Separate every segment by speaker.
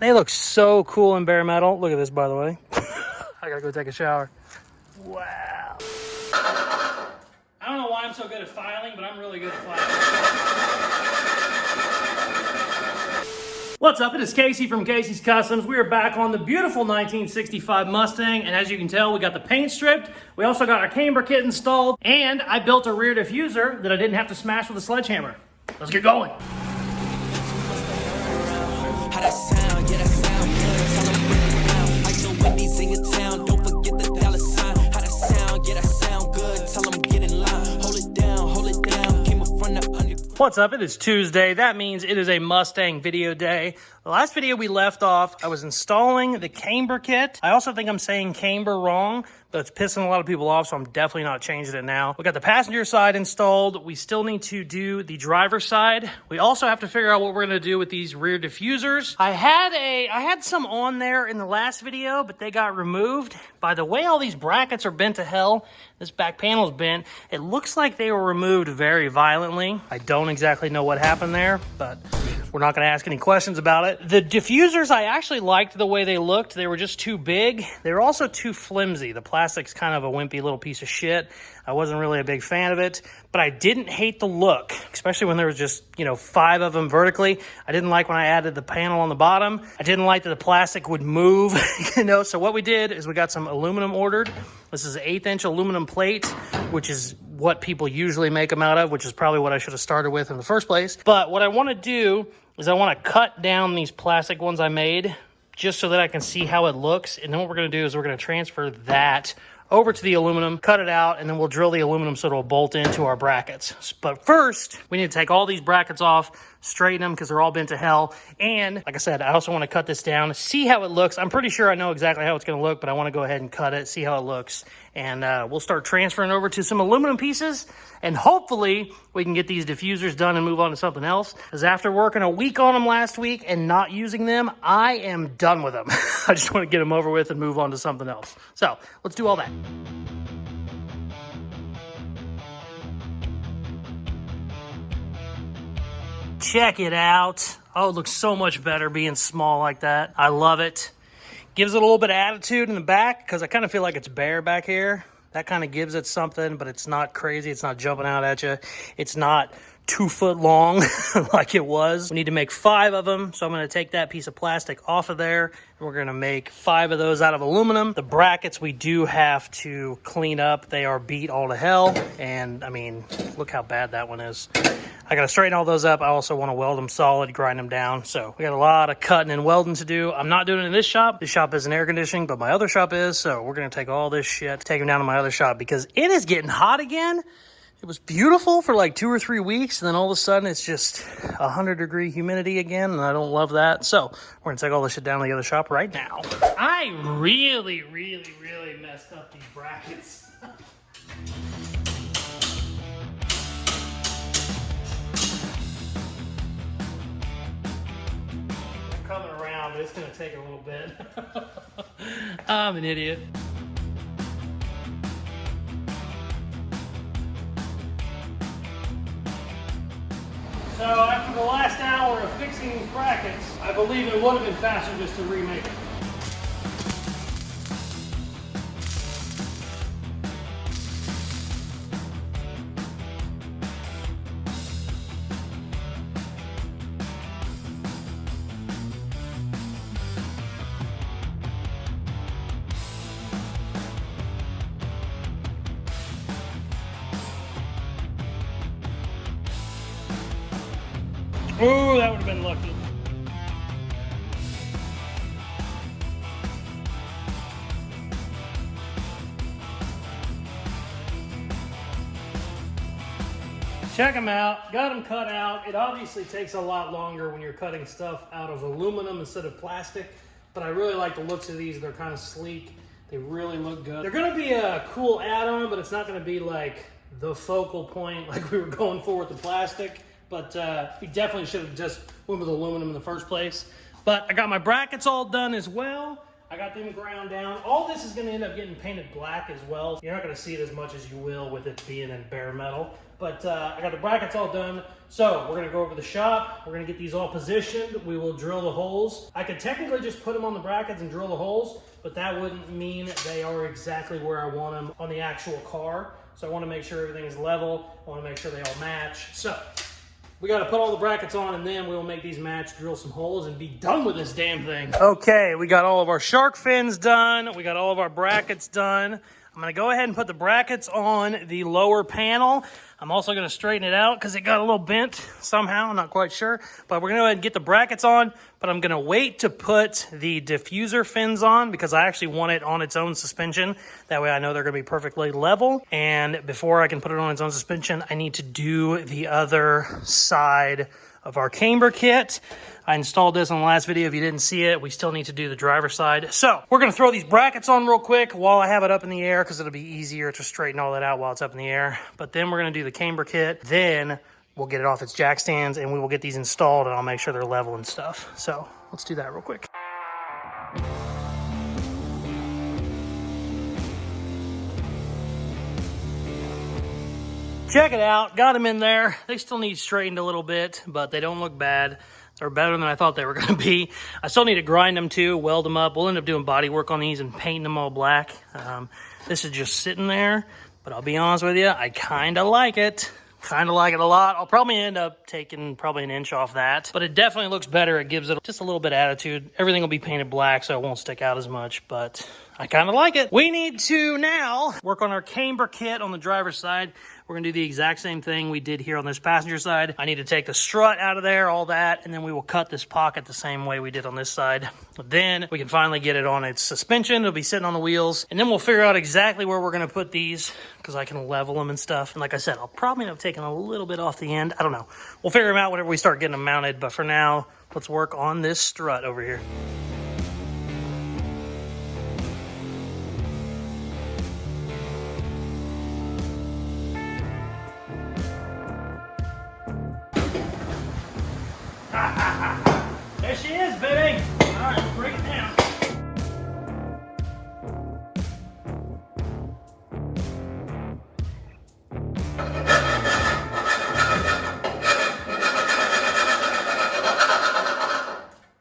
Speaker 1: They look so cool in bare metal. Look at this, by the way. I gotta go take a shower. Wow. I don't know why I'm so good at filing, but I'm really good at filing. What's up? It is Casey from Caseyscustoms. We are back on the beautiful 1965 Mustang, and as you can tell, we got the paint stripped. We also got our camber kit installed, and I built a rear diffuser that I didn't have to smash with a sledgehammer. Let's get going. What's up? It is Tuesday. That means it is a Mustang video day. The last video we left off, I was installing the camber kit. I also think I'm saying camber wrong, but it's pissing a lot of people off, so I'm definitely not changing it now. We got the passenger side installed. We still need to do the driver's side. We also have to figure out what we're gonna do with these rear diffusers. I had some on there in the last video, but they got removed. By the way, all these brackets are bent to hell. This back panel is bent. It looks like they were removed very violently. I don't exactly know what happened there, but we're not going to ask any questions about it. The diffusers, I actually liked the way they looked. They were just too big. They were also too flimsy. The plastic's kind of a wimpy little piece of shit. I wasn't really a big fan of it, but I didn't hate the look, especially when there was just, 5 of them vertically. I didn't like when I added the panel on the bottom. I didn't like that the plastic would move, So what we did is we got some aluminum ordered. This is an 1/8" aluminum plate, which is what people usually make them out of, which is probably what I should have started with in the first place. But what I want to do is I want to cut down these plastic ones I made just so that I can see how it looks. And then what we're going to do is we're going to transfer that over to the aluminum, cut it out, and then we'll drill the aluminum so it'll bolt into our brackets. But first, we need to take all these brackets off, straighten them because they're all bent to hell. And like I said, I also want to cut this down, see how it looks. I'm pretty sure I know exactly how it's going to look, but I want to go ahead and cut it, see how it looks. And we'll start transferring over to some aluminum pieces, and hopefully we can get these diffusers done and move on to something else. Because after working a week on them last week and not using them, I am done with them. I just want to get them over with and move on to something else. So let's do all that. Check it out. Oh, it looks so much better being small like that. I love it. Gives it a little bit of attitude in the back because I kind of feel like it's bare back here. That kind of gives it something, but it's not crazy. It's not jumping out at you. It's not 2 foot long like it was. We need to make 5 of them. So I'm going to take that piece of plastic off of there. And we're going to make 5 of those out of aluminum. The brackets we do have to clean up. They are beat all to hell. And I mean, look how bad that one is. I got to straighten all those up. I also want to weld them solid, grind them down. So we got a lot of cutting and welding to do. I'm not doing it in this shop. This shop isn't air conditioning, but my other shop is. So we're going to take all this shit, take them down to my other shop because it is getting hot again. It was beautiful for like 2 or 3 weeks, and then all of a sudden it's just 100-degree humidity again, and I don't love that. So we're gonna take all this shit down to the other shop right now. I really messed up these brackets. They're coming around, but it's gonna take a little bit. I'm an idiot. So after the last hour of fixing these brackets, I believe it would have been faster just to remake it. Ooh, that would have been lucky. Check them out. Got them cut out. It obviously takes a lot longer when you're cutting stuff out of aluminum instead of plastic, but I really like the looks of these. They're kind of sleek. They really look good. They're going to be a cool add-on, but it's not going to be like the focal point like we were going for with the plastic. But we definitely should have just went with aluminum in the first place. But I got my brackets all done as well. I got them ground down. All this is going to end up getting painted black as well. You're not going to see it as much as you will with it being in bare metal. But I got the brackets all done. So we're gonna go over the shop. We're gonna get these all positioned. We will drill the holes. I could technically just put them on the brackets and drill the holes, but that wouldn't mean they are exactly where I want them on the actual car. So I wanna make sure everything is level. I wanna make sure they all match. So we got to put all the brackets on, and then we will make these match, drill some holes, and be done with this damn thing. Okay, we got all of our shark fins done. We got all of our brackets done. I'm going to go ahead and put the brackets on the lower panel. I'm also going to straighten it out because it got a little bent somehow. I'm not quite sure. But we're going to go ahead and get the brackets on. But I'm going to wait to put the diffuser fins on because I actually want it on its own suspension. That way I know they're going to be perfectly level. And before I can put it on its own suspension, I need to do the other side of our camber kit. I installed this on the last video. If you didn't see it, we still need to do the driver's side. So we're going to throw these brackets on real quick while I have it up in the air because it'll be easier to straighten all that out while it's up in the air. But then we're going to do the camber kit. Then we'll get it off its jack stands and we will get these installed and I'll make sure they're level and stuff. So let's do that real quick. Check it out, got them in there. They still need straightened a little bit, but they don't look bad. They're better than I thought they were gonna be. I still need to grind them too, weld them up. We'll end up doing body work on these and painting them all black. This is just sitting there, but I'll be honest with you, I kinda like it. Kind of like it a lot. I'll probably end up taking probably an inch off that, but it definitely looks better. It gives it just a little bit of attitude. Everything will be painted black so it won't stick out as much, but I kind of like it. We need to now work on our camber kit on the driver's side. We're gonna do the exact same thing we did here on this passenger side. I need to take the strut out of there, all that, and then we will cut this pocket the same way we did on this side. Then we can finally get it on its suspension. It'll be sitting on the wheels, and then we'll figure out exactly where we're gonna put these because I can level them and stuff. And like I said, I'll probably end up taking a little bit off the end. I don't know. We'll figure them out whenever we start getting them mounted, but for now, let's work on this strut over here. There she is, baby. All right, let's break it down.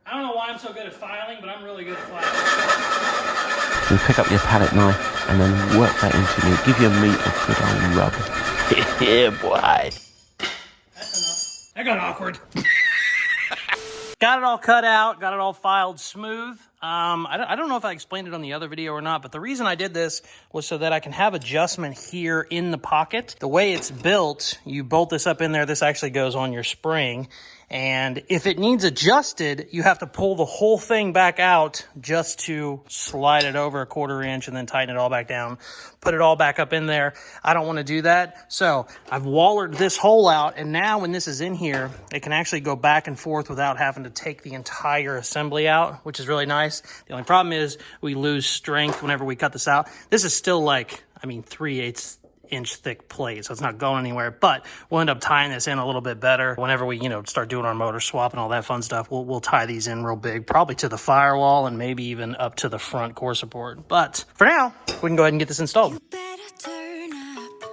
Speaker 1: I don't know why I'm so good at filing, but I'm really good at filing.
Speaker 2: You pick up your palette knife and then work that into meat. Give your meat a good old rub. Yeah, boy.
Speaker 1: That's enough. That got awkward. Got it all cut out, got it all filed smooth. I don't know if I explained it on the other video or not, but the reason I did this was so that I can have adjustment here in the pocket. The way it's built, you bolt this up in there, this actually goes on your spring. And if it needs adjusted, you have to pull the whole thing back out just to slide it over a 1/4 inch and then tighten it all back down, put it all back up in there. I don't want to do that. So I've wallered this hole out, and now when this is in here, it can actually go back and forth without having to take the entire assembly out, which is really nice. The only problem is we lose strength whenever we cut this out. This is still like, 3/8 inch thick plate, so it's not going anywhere, but we'll end up tying this in a little bit better whenever we start doing our motor swap and all that fun stuff. We'll tie these in real big, probably to the firewall and maybe even up to the front core support. But for now, we can go ahead and get this installed.
Speaker 3: You better turn up.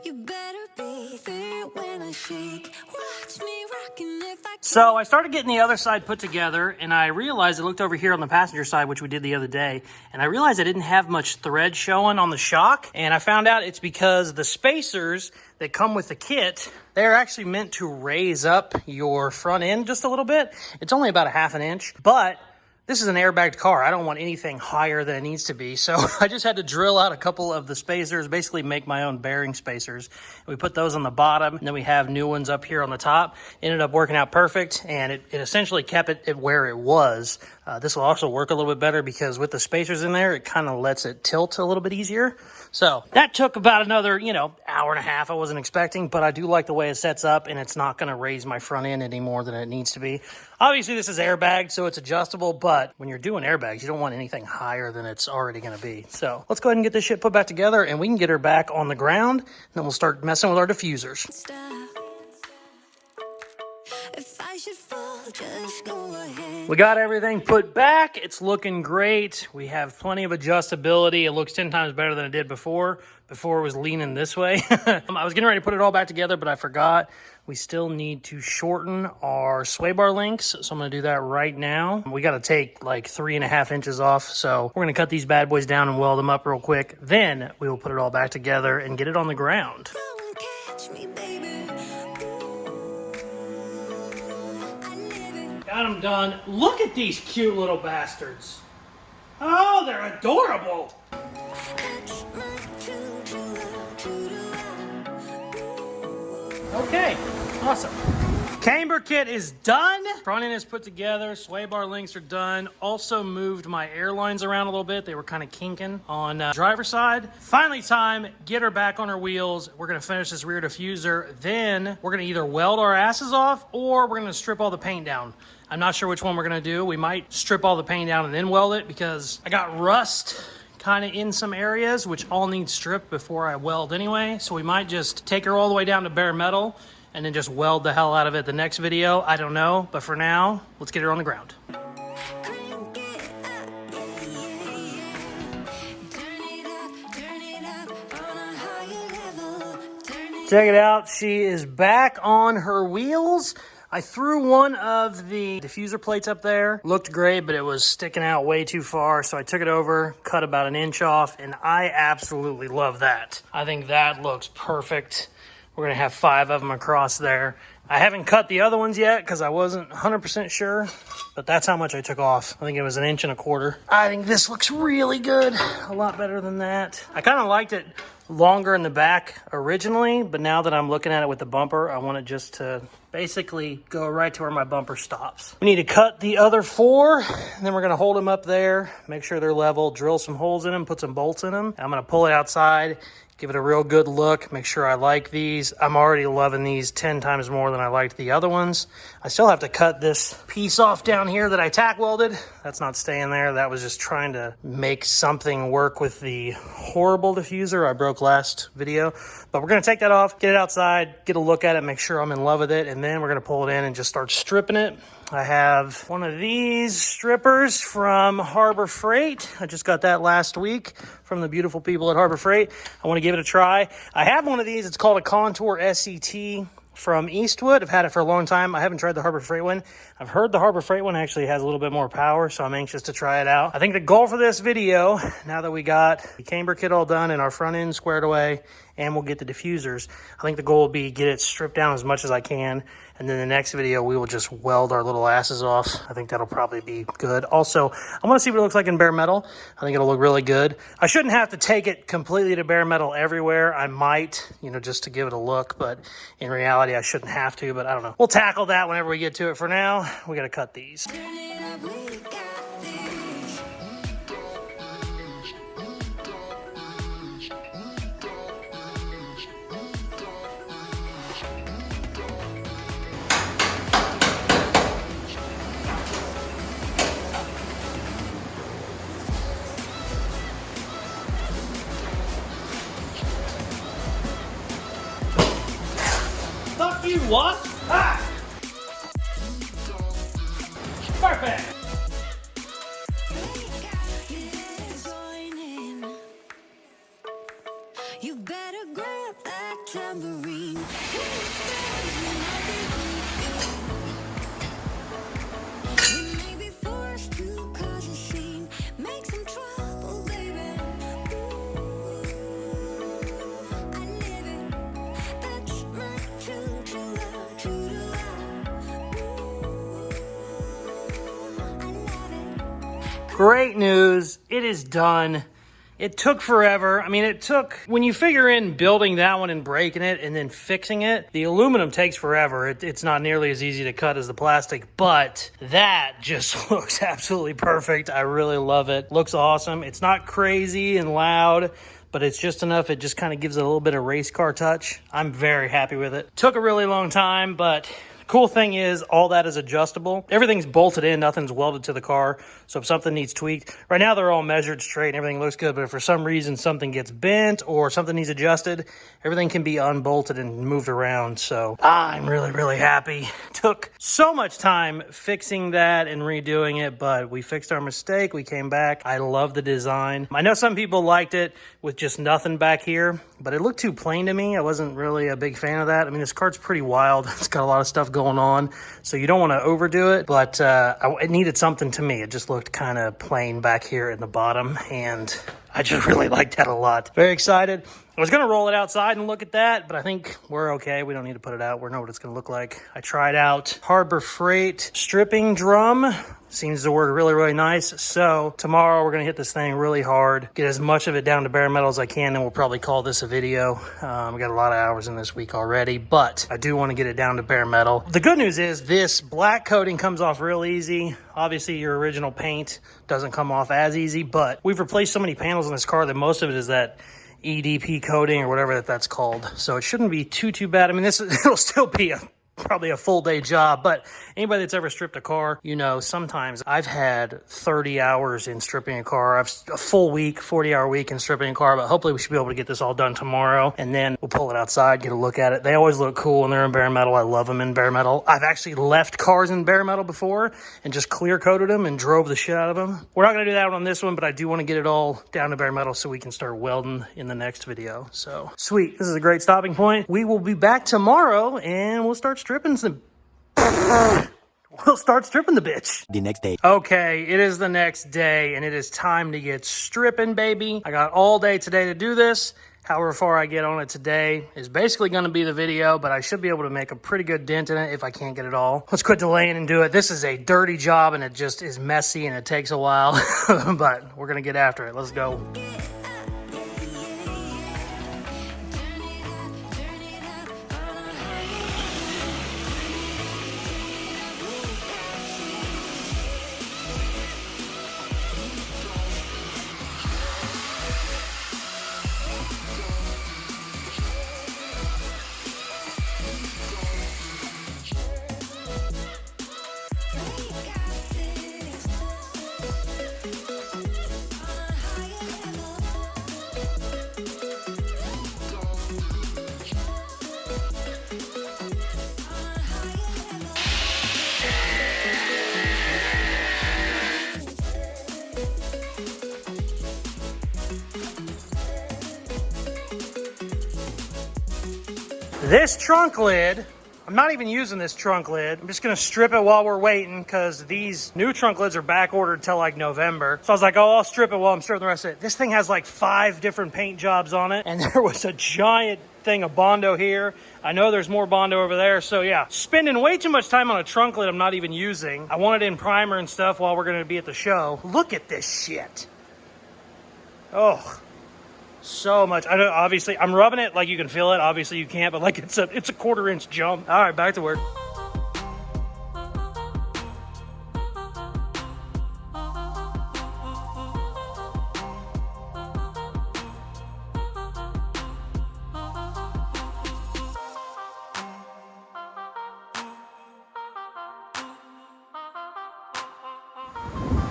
Speaker 3: You better be there when I shake. Watch me rocking if I can.
Speaker 1: So I started getting the other side put together, and I realized, I looked over here on the passenger side, which we did the other day, and I realized I didn't have much thread showing on the shock, and I found out it's because the spacers that come with the kit, they're actually meant to raise up your front end just a little bit. It's only about 1/2 inch, but this is an airbagged car. I don't want anything higher than it needs to be. So I just had to drill out a couple of the spacers, basically make my own bearing spacers. We put those on the bottom, and then we have new ones up here on the top. Ended up working out perfect, and it essentially kept it at where it was. This will also work a little bit better because with the spacers in there, it kind of lets it tilt a little bit easier. So that took about another, 1.5 hour. I wasn't expecting, but I do like the way it sets up, and it's not going to raise my front end any more than it needs to be. Obviously, this is airbagged, so it's adjustable, but when you're doing airbags, you don't want anything higher than it's already going to be. So let's go ahead and get this shit put back together, and we can get her back on the ground, and then we'll start messing with our diffusers.
Speaker 3: If I should fall, just go ahead.
Speaker 1: We got everything put back. It's looking great. We have plenty of adjustability. It looks 10 times better than it did before. Before it was leaning this way. I was getting ready to put it all back together, but I forgot. We still need to shorten our sway bar links, so I'm gonna do that right now. We gotta take like 3.5 inches off, so we're gonna cut these bad boys down and weld them up real quick. Then we will put it all back together and get it on the ground.
Speaker 3: Go and catch me, baby. Ooh, I live it.
Speaker 1: Got them done. Look at these cute little bastards. Oh, they're adorable.
Speaker 3: Touch my
Speaker 1: Okay, awesome. Camber Kit is done. Front end is put together. Sway bar links are done. Also moved my airlines around a little bit. They were kind of kinking on driver's side. Finally time, get her back on her wheels. We're gonna finish this rear diffuser. Then we're gonna either weld our asses off or we're gonna strip all the paint down. I'm not sure which one we're gonna do. We might strip all the paint down and then weld it because I got rust kind of in some areas, which all need stripped before I weld anyway. So we might just take her all the way down to bare metal and then just weld the hell out of it the next video. I don't know, but for now, let's get her on the ground.
Speaker 3: crank it up, yeah. Turn it up on a higher level. Turn it
Speaker 1: Check it out, she is back on her wheels. I threw one of the diffuser plates up there. Looked great, but it was sticking out way too far. So I took it over, cut about 1 inch off, and I absolutely love that. I think that looks perfect. We're gonna have 5 of them across there. I haven't cut the other ones yet because I wasn't 100% sure, but that's how much I took off. I think it was 1.25 inches. I think this looks really good. A lot better than that. I kind of liked it longer in the back originally, but now that I'm looking at it with the bumper, I want it just to basically go right to where my bumper stops. We need to cut the other 4, and then we're gonna hold them up there, make sure they're level, drill some holes in them, put some bolts in them. I'm gonna pull it outside, give it a real good look, make sure I like these. I'm already loving these 10 times more than I liked the other ones. I still have to cut this piece off down here that I tack welded. That's not staying there. That was just trying to make something work with the horrible diffuser I broke last video. But we're gonna take that off, get it outside, get a look at it, make sure I'm in love with it, and then we're gonna pull it in and just start stripping it. I have one of these strippers from Harbor Freight. I just got that last week from the beautiful people at Harbor Freight. I want to give it a try. I have one of these. It's called a Contour SCT from Eastwood. I've had it for a long time. I haven't tried the Harbor Freight one. I've heard the Harbor Freight one actually has a little bit more power, so I'm anxious to try it out. I think the goal for this video, now that we got the camber kit all done and our front end squared away, and we'll get the diffusers, I think the goal will be get it stripped down as much as I can, and then the next video we will just weld our little asses off. I think that'll probably be good. Also, I want to see what it looks like in bare metal. I think it'll look really good. I shouldn't have to take it completely to bare metal everywhere. I might, just to give it a look, but in reality I shouldn't have to, but I don't know. We'll tackle that whenever we get to it. For now, we got to cut these.
Speaker 3: Turn it up, we got this.
Speaker 1: Fuck you, what? Ah! Perfect!
Speaker 3: You better grab that tambourine. We may be forced to cause a scene, make some trouble, baby. Ooh, I live it. That's my true love, true love. Ooh, I love it.
Speaker 1: Great news. It is done. It took forever. I mean, when you figure in building that one and breaking it and then fixing it, the aluminum takes forever. It's not nearly as easy to cut as the plastic, but that just looks absolutely perfect. I really love it. Looks awesome. It's not crazy and loud, but it's just enough. It just kind of gives it a little bit of race car touch. I'm very happy with it. Took a really long time, but Cool thing is all that is adjustable. Everything's bolted in, nothing's welded to the car. So if something needs tweaked, right now they're all measured straight and everything looks good. But if for some reason something gets bent or something needs adjusted, everything can be unbolted and moved around. So I'm really, really happy. Took so much time fixing that and redoing it, but we fixed our mistake. We came back. I love the design. I know some people liked it with just nothing back here, but it looked too plain to me. I wasn't really a big fan of that. I mean, this cart's pretty wild. It's got a lot of stuff going on, so you don't want to overdo it, but it needed something to me. It just looked kind of plain back here in the bottom, and I just really liked that a lot. Very excited. I was going to roll it outside and look at that, but I think we're okay. We don't need to put it out. We know what it's going to look like. I tried out Harbor Freight stripping drum. Seems to work really, really nice. So tomorrow we're going to hit this thing really hard, get as much of it down to bare metal as I can, and we'll probably call this a video. We got a lot of hours in this week already, but I do want to get it down to bare metal. The good news is this black coating comes off real easy. Obviously your original paint doesn't come off as easy, but we've replaced so many panels in this car that most of it is that EDP coating or whatever that's called. So it shouldn't be too bad. I mean, it'll still be probably a full day job, but anybody that's ever stripped a car, you know, sometimes I've had 30 hours in stripping a car. I've a full week, 40-hour week in stripping a car, but hopefully we should be able to get this all done tomorrow, and then we'll pull it outside, get a look at it. They always look cool when they're in bare metal. I love them in bare metal. I've actually left cars in bare metal before and just clear coated them and drove the shit out of them. We're not going to do that on this one, but I do want to get it all down to bare metal so we can start welding in the next video. So sweet. This is a great stopping point. We will be back tomorrow and we'll start stripping some. We'll start stripping the bitch.
Speaker 4: The next day.
Speaker 1: Okay, it is the next day, and it is time to get stripping, baby. I got all day today to do this. However far I get on it today is basically going to be the video, but I should be able to make a pretty good dent in it if I can't get it all. Let's quit delaying and do it. This is a dirty job, and it just is messy, and it takes a while, but we're going to get after it. Let's go. This trunk lid, I'm not even using this trunk lid. I'm just gonna strip it while we're waiting because these new trunk lids are back ordered till like November. So I was like, oh, I'll strip it while I'm stripping the rest of it. This thing has like 5 different paint jobs on it, and there was a giant thing of Bondo here. I know there's more Bondo over there. So yeah, spending way too much time on a trunk lid I'm not even using. I want it in primer and stuff while we're gonna be at the show. Look at this shit. Oh. So much. I know, obviously, I'm rubbing it like you can feel it. Obviously, you can't, but like it's a 1/4 inch jump. All right, back to work.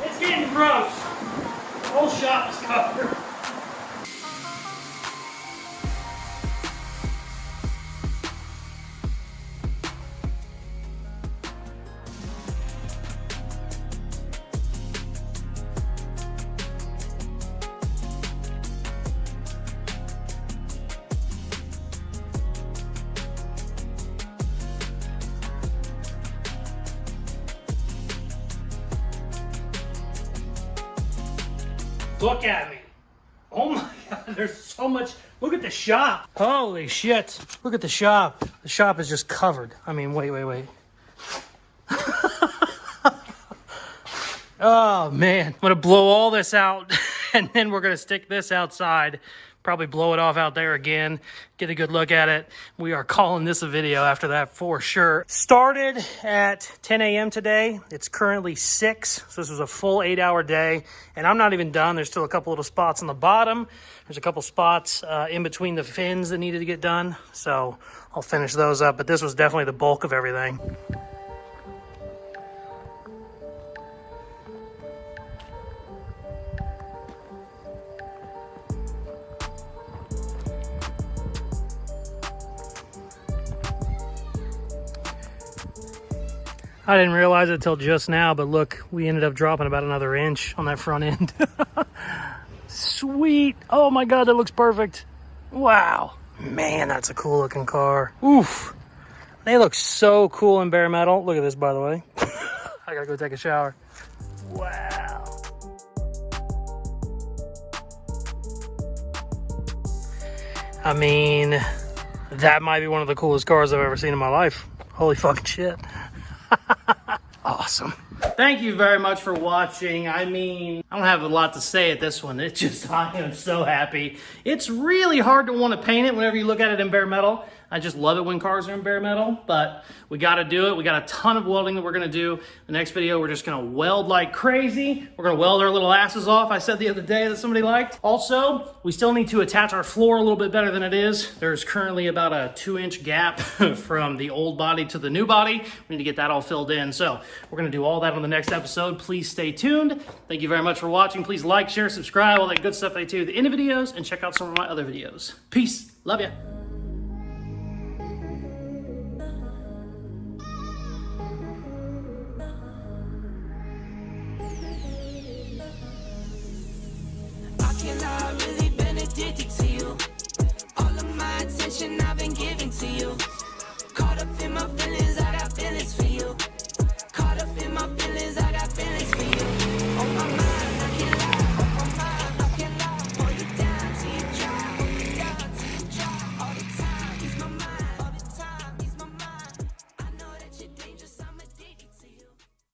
Speaker 1: It's getting gross. The whole shop is covered. Look at me. Oh my God, there's so much. Look at the shop. Holy shit. Look at the shop. The shop is just covered. I mean, wait. Oh man, I'm gonna blow all this out and then we're gonna stick this outside Probably blow it off out there again, get a good look at it. We are calling this a video after that for sure. Started at 10 a.m. today. It's currently 6, so this was a full 8-hour day. And I'm not even done. There's still a couple little spots on the bottom. There's a couple spots in between the fins that needed to get done. So I'll finish those up, but this was definitely the bulk of everything. I didn't realize it until just now, but look, we ended up dropping about another inch on that front end. Sweet. Oh my God, that looks perfect. Wow. Man, that's a cool looking car. Oof. They look so cool in bare metal. Look at this, by the way. I gotta go take a shower. Wow. I mean, that might be one of the coolest cars I've ever seen in my life. Holy fucking shit. Awesome. Thank you very much for watching. I mean, I don't have a lot to say at this one. It's just, I am so happy. It's really hard to want to paint it whenever you look at it in bare metal. I just love it when cars are in bare metal, but we got to do it. We got a ton of welding that we're going to do. The next video, we're just going to weld like crazy. We're going to weld our little asses off. I said the other day that somebody liked. Also, we still need to attach our floor a little bit better than it is. There's currently about a 2-inch gap from the old body to the new body. We need to get that all filled in. So we're going to do all that on the next episode. Please stay tuned. Thank you very much for watching. Please like, share, subscribe, all that good stuff I do at the end of videos, and check out some of my other videos. Peace. Love ya.